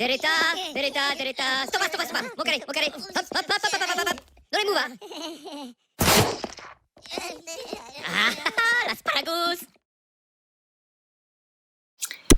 Dereta, dereta, dereta. Stoppa, stoppa, stoppa. Muokere, muokere. Hop, hop, hop, hop, hop, hop, hop. Non muova. Ah, l'asparagus.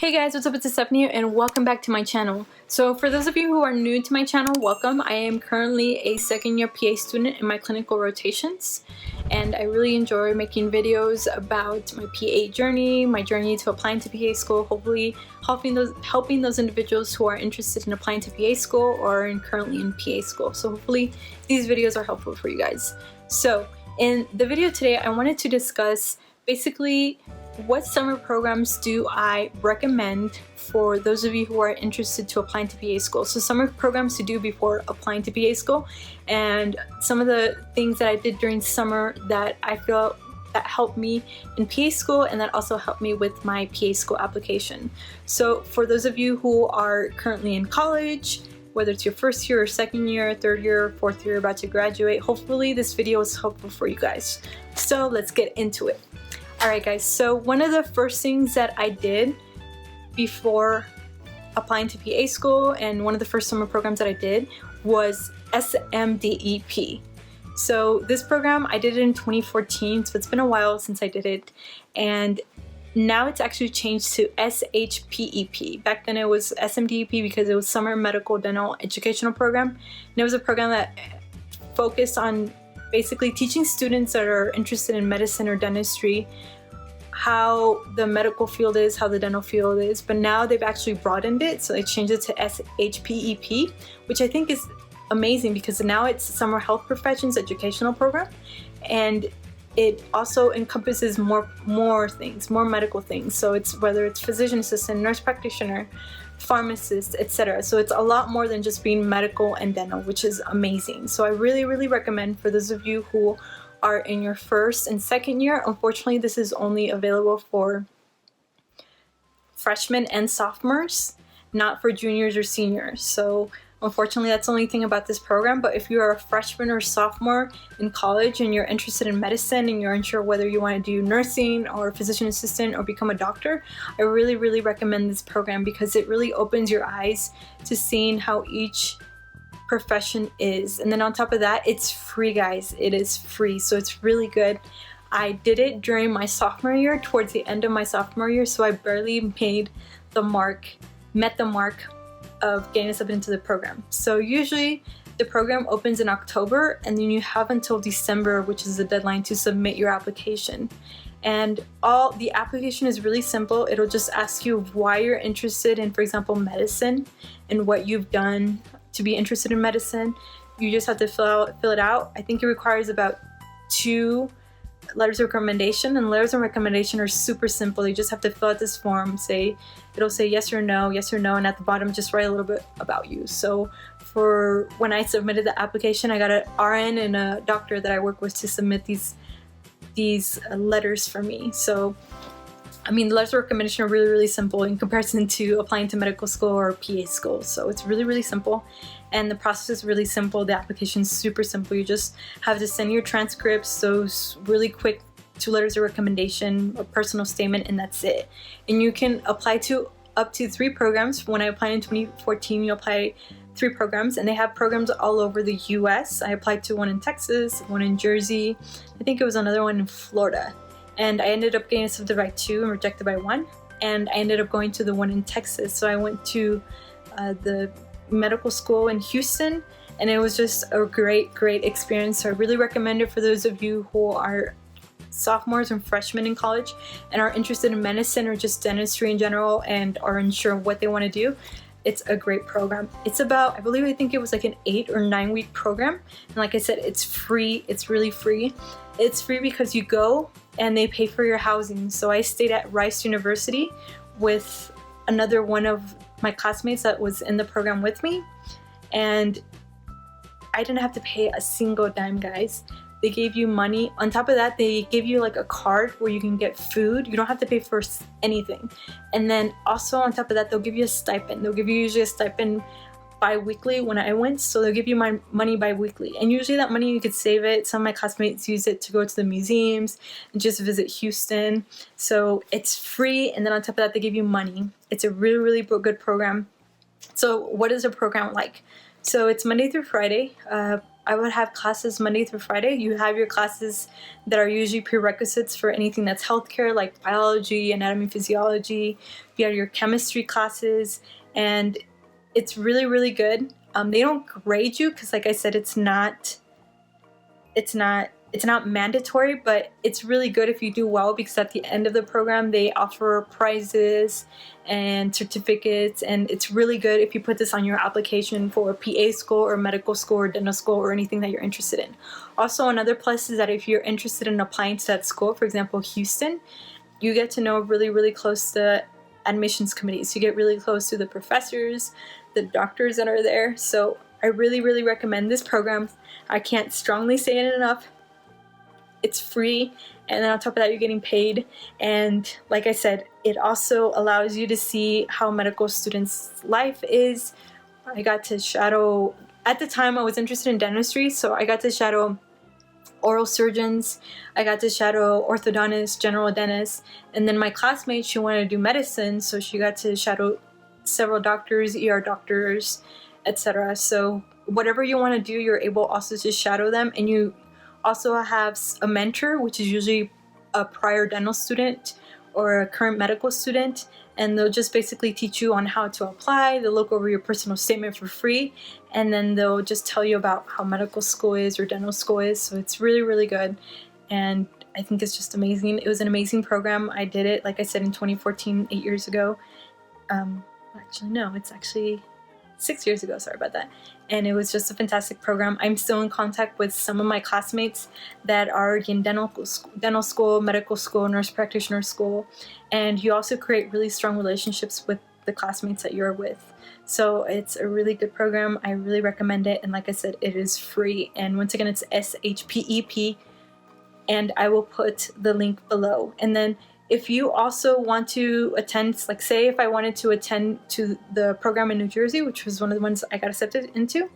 Hey guys, what's up? It's Stephanie and welcome back to my channel. So for those of you who are new to my channel, welcome. I am currently a second-year PA student in my clinical rotations, and I really enjoy making videos about my PA journey, my journey to applying to PA school, hopefully helping those individuals who are interested in applying to PA school or are currently in PA school. So hopefully these videos are helpful for you guys. So in the video today, I wanted to discuss basically what summer programs do I recommend for those of you who are interested to applying to PA school. So summer programs to do before applying to PA school, and some of the things that I did during summer that I feel that helped me in PA school and that also helped me with my PA school application. So for those of you who are currently in college, whether it's your first year or second year, third year, fourth year, about to graduate, hopefully this video is helpful for you guys. So let's get into it. Alright guys, so one of the first things that I did before applying to PA school, and one of the first summer programs that I did, was SMDEP. So this program, I did it in 2014, so it's been a while since I did it, and now it's actually changed to SHPEP. Back then it was SMDEP because it was Summer Medical Dental Educational Program, and it was a program that focused on basically teaching students that are interested in medicine or dentistry how the medical field is, how the dental field is, but now they've actually broadened it, so they changed it to SHPEP, which I think is amazing because now it's Summer Health Professions Educational Program, and it also encompasses more things, more medical things. So it's whether it's physician assistant, nurse practitioner, pharmacist, etc. So it's a lot more than just being medical and dental, which is amazing. So I really recommend for those of you who are in your first and second year. Unfortunately, this is only available for freshmen and sophomores, not for juniors or seniors. So unfortunately, that's the only thing about this program. But if you are a freshman or sophomore in college and you're interested in medicine and you're unsure whether you want to do nursing or physician assistant or become a doctor, I really recommend this program because it really opens your eyes to seeing how each profession is. And then on top of that, it's free, guys. It is free, so it's really good. I did it during my sophomore year, towards the end of my sophomore year, so I barely met the mark of getting accepted into the program. So usually the program opens in October, and then you have until December, which is the deadline, to submit your application. And the application is really simple. It'll just ask you why you're interested in, for example, medicine, and what you've done to be interested in medicine. You just have to fill it out. I think it requires about 2 letters of recommendation, and letters of recommendation are super simple. You just have to fill out this form. It'll say yes or no, and at the bottom just write a little bit about you. So for when I submitted the application, I got an RN and a doctor that I work with to submit these letters for me. So I mean, the letters of recommendation are really simple in comparison to applying to medical school or PA school. So it's really simple, and the process is really simple. The application is super simple. You just have to send your transcripts, those really quick 2 letters of recommendation, a personal statement, and that's it. And you can apply to up to 3 programs. When I applied in 2014, you apply 3 programs, and they have programs all over the US. I applied to one in Texas, one in Jersey, I think it was another one in Florida. And I ended up getting accepted by 2 and rejected by 1. And I ended up going to the one in Texas. So I went to the medical school in Houston, and it was just a great experience. So I really recommend it for those of you who are sophomores and freshmen in college and are interested in medicine or just dentistry in general and are unsure what they want to do. It's a great program. It's about, I think it was like an 8 or 9 week program. And like I said, it's free. It's really free. It's free because you go and they pay for your housing. So I stayed at Rice University with another one of my classmates that was in the program with me, and I didn't have to pay a single dime, guys. They gave you money. On top of that, they give you like a card where you can get food. You don't have to pay for anything. And then also on top of that, they'll give you a stipend. They'll give you usually a stipend bi-weekly when I went, so they'll give you my money bi-weekly, and usually that money you could save it. Some of my classmates use it to go to the museums and just visit Houston. So it's free, and then on top of that they give you money. It's a really good program. So what is a program like? So it's Monday through Friday. I would have classes Monday through Friday. You have your classes that are usually prerequisites for anything that's healthcare, like biology, anatomy, physiology. You have your chemistry classes, and it's really, really good. They don't grade you because, like I said, it's not mandatory, but it's really good if you do well, because at the end of the program they offer prizes and certificates, and it's really good if you put this on your application for PA school or medical school or dental school or anything that you're interested in. Also, another plus is that if you're interested in applying to that school, for example Houston, you get to know really, really close to admissions committees. You get really close to the professors, the doctors that are there. So I really, really recommend this program. I can't strongly say it enough. It's free, and then on top of that you're getting paid, and like I said, it also allows you to see how medical students' life is. I got to shadow, at the time I was interested in dentistry, so I got to shadow oral surgeons, I got to shadow orthodontists, general dentists, and then my classmate, she wanted to do medicine, so she got to shadow several doctors, ER doctors, etc. So whatever you want to do, you're able also to shadow them, and you also have a mentor, which is usually a prior dental student or a current medical student, and they'll just basically teach you on how to apply. They'll look over your personal statement for free, and then they'll just tell you about how medical school is or dental school is. So it's really, really good, and I think it's just amazing. It was an amazing program. I did it, like I said, in 2014, 8 years ago. Actually, no, it's actually 6 years ago, sorry about that. And it was just a fantastic program. I'm still in contact with some of my classmates that are in dental school, medical school, nurse practitioner school, and you also create really strong relationships with the classmates that you're with. So it's a really good program. I really recommend it, and like I said, it is free. And once again, it's SHPEP, and I will put the link below. And then if you also want to attend, like say if I wanted to attend to the program in New Jersey, which was one of the ones I got accepted into,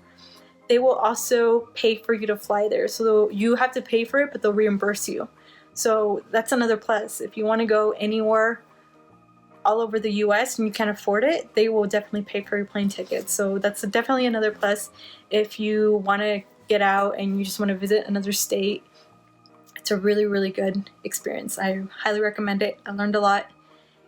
they will also pay for you to fly there. So you have to pay for it, but they'll reimburse you. So that's another plus. If you want to go anywhere all over the US and you can't afford it, they will definitely pay for your plane ticket. So that's definitely another plus. If you want to get out and you just want to visit another state, it's a really, really good experience. I highly recommend it. I learned a lot,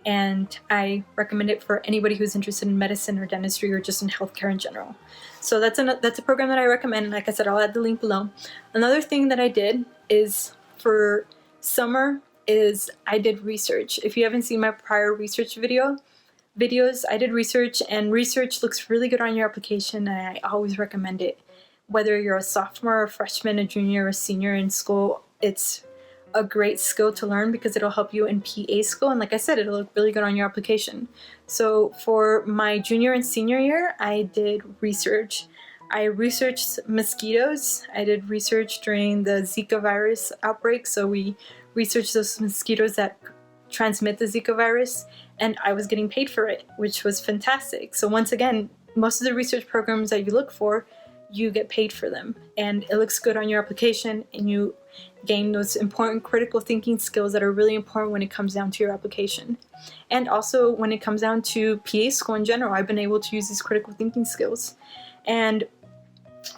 and I recommend it for anybody who's interested in medicine or dentistry or just in healthcare in general. So that's a program that I recommend. Like I said, I'll add the link below. Another thing that I did is for summer is I did research. If you haven't seen my prior research videos, I did research, and research looks really good on your application, and I always recommend it. Whether you're a sophomore, a freshman, a junior, or a senior in school, it's a great skill to learn because it'll help you in PA school, and like I said, it'll look really good on your application. So for my junior and senior year, I did research. I researched mosquitoes. I did research during the Zika virus outbreak, so we researched those mosquitoes that transmit the Zika virus, and I was getting paid for it, which was fantastic. So once again, most of the research programs that you look for, you get paid for them, and it looks good on your application, and you gain those important critical thinking skills that are really important when it comes down to your application. And also when it comes down to PA school in general, I've been able to use these critical thinking skills. And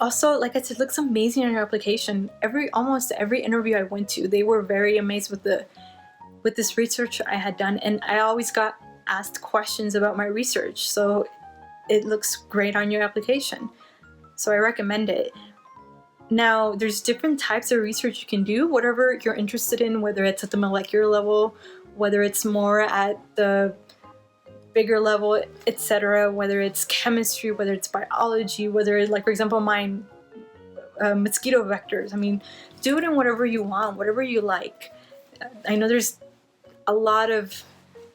also, like I said, it looks amazing on your application. Almost every interview I went to, they were very amazed with this research I had done, and I always got asked questions about my research, so it looks great on your application. So I recommend it. Now, there's different types of research you can do, whatever you're interested in, whether it's at the molecular level, whether it's more at the bigger level, etc., whether it's chemistry, whether it's biology, whether it's, like, for example, mine, mosquito vectors. I mean, do it in whatever you want, whatever you like. I know there's a lot of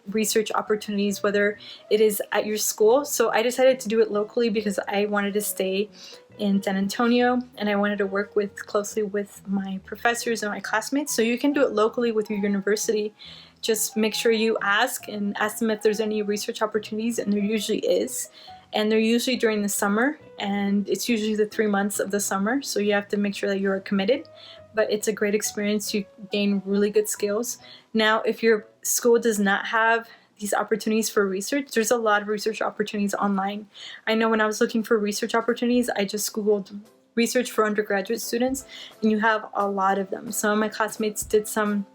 research opportunities, whether it is at your school. So I decided to do it locally because I wanted to stay in San Antonio, and I wanted to work closely with my professors and my classmates. So you can do it locally with your university. Just make sure you ask them if there's any research opportunities, and there usually is. And they're usually during the summer, and it's usually the 3 months of the summer, so you have to make sure that you're committed. But it's a great experience. You gain really good skills. Now, if your school does not have these opportunities for research, there's a lot of research opportunities online. I know when I was looking for research opportunities, I just Googled research for undergraduate students, and you have a lot of them. Some of my classmates did some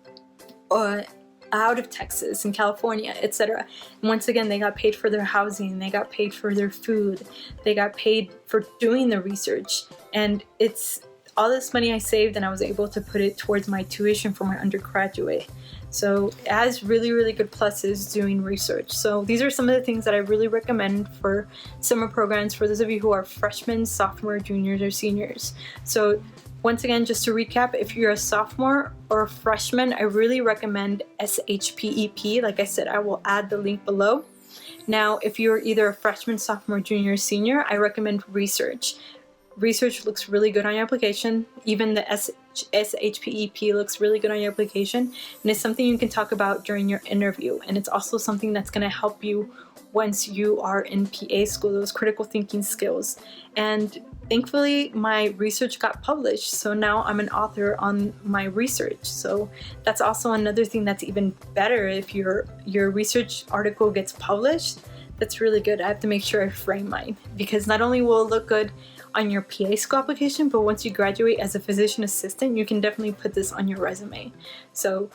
out of Texas and California, etc. And once again, they got paid for their housing, they got paid for their food, they got paid for doing the research, and it's all this money I saved, and I was able to put it towards my tuition for my undergraduate. So it has really, really good pluses doing research. So these are some of the things that I really recommend for summer programs for those of you who are freshmen, sophomore, juniors, or seniors. So once again, just to recap, if you're a sophomore or a freshman, I really recommend SHPEP. Like I said, I will add the link below. Now, if you're either a freshman, sophomore, junior, or senior, I recommend research. Research looks really good on your application. Even the SHPEP looks really good on your application, and it's something you can talk about during your interview. And it's also something that's going to help you once you are in PA school, those critical thinking skills. And thankfully, my research got published, so now I'm an author on my research. So that's also another thing that's even better. If your research article gets published, that's really good. I have to make sure I frame mine, because not only will it look good on your PA school application, but once you graduate as a physician assistant, you can definitely put this on your resume. So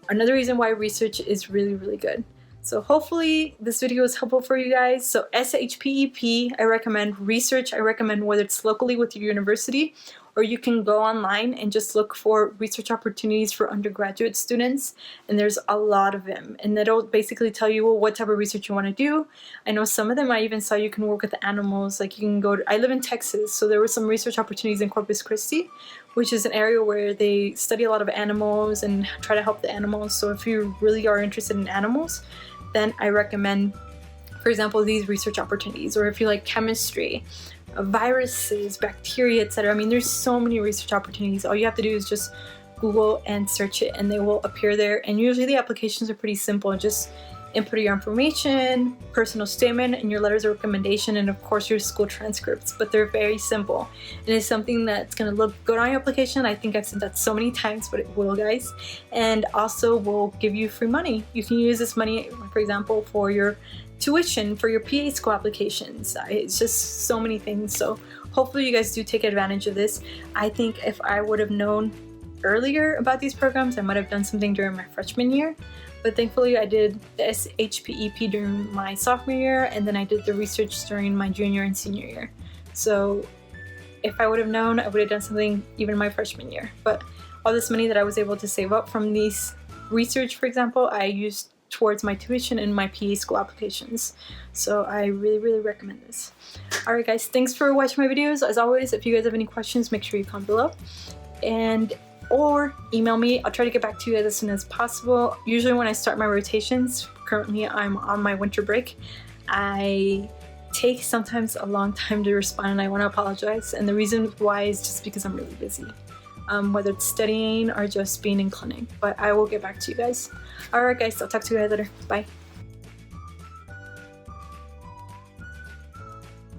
another reason why research is really, really good. So hopefully this video is helpful for you guys. So SHPEP, I recommend. Research, I recommend, whether it's locally with your university, or you can go online and just look for research opportunities for undergraduate students, and there's a lot of them, and that'll basically tell you, well, what type of research you want to do. I know some of them I even saw you can work with animals, like you can go to, I live in Texas, so there were some research opportunities in Corpus Christi, which is an area where they study a lot of animals and try to help the animals. So if you really are interested in animals, then I recommend, for example, these research opportunities. Or if you like chemistry, viruses, bacteria, etc. I mean, there's so many research opportunities. All you have to do is just Google and search it, and they will appear there. And usually the applications are pretty simple. Just input your information, personal statement, and your letters of recommendation, and of course your school transcripts. But they're very simple, and it's something that's going to look good on your application. I think I've said that so many times, but it will, guys. And also will give you free money. You can use this money, for example, for your tuition, for your PA school applications. It's just so many things. So hopefully you guys do take advantage of this. I think if I would have known earlier about these programs, I might have done something during my freshman year. But thankfully I did the SHPEP during my sophomore year, and then I did the research during my junior and senior year. So if I would have known, I would have done something even my freshman year. But all this money that I was able to save up from these research, for example, I used towards my tuition and my PA school applications. So I really, really recommend this. Alright guys, thanks for watching my videos. As always, if you guys have any questions, make sure you comment below. Or email me. I'll try to get back to you guys as soon as possible. Usually when I start my rotations, currently I'm on my winter break, I take sometimes a long time to respond, and I want to apologize. And the reason why is just because I'm really busy. Whether it's studying or just being in clinic. But I will get back to you guys. Alright guys, I'll talk to you guys later. Bye.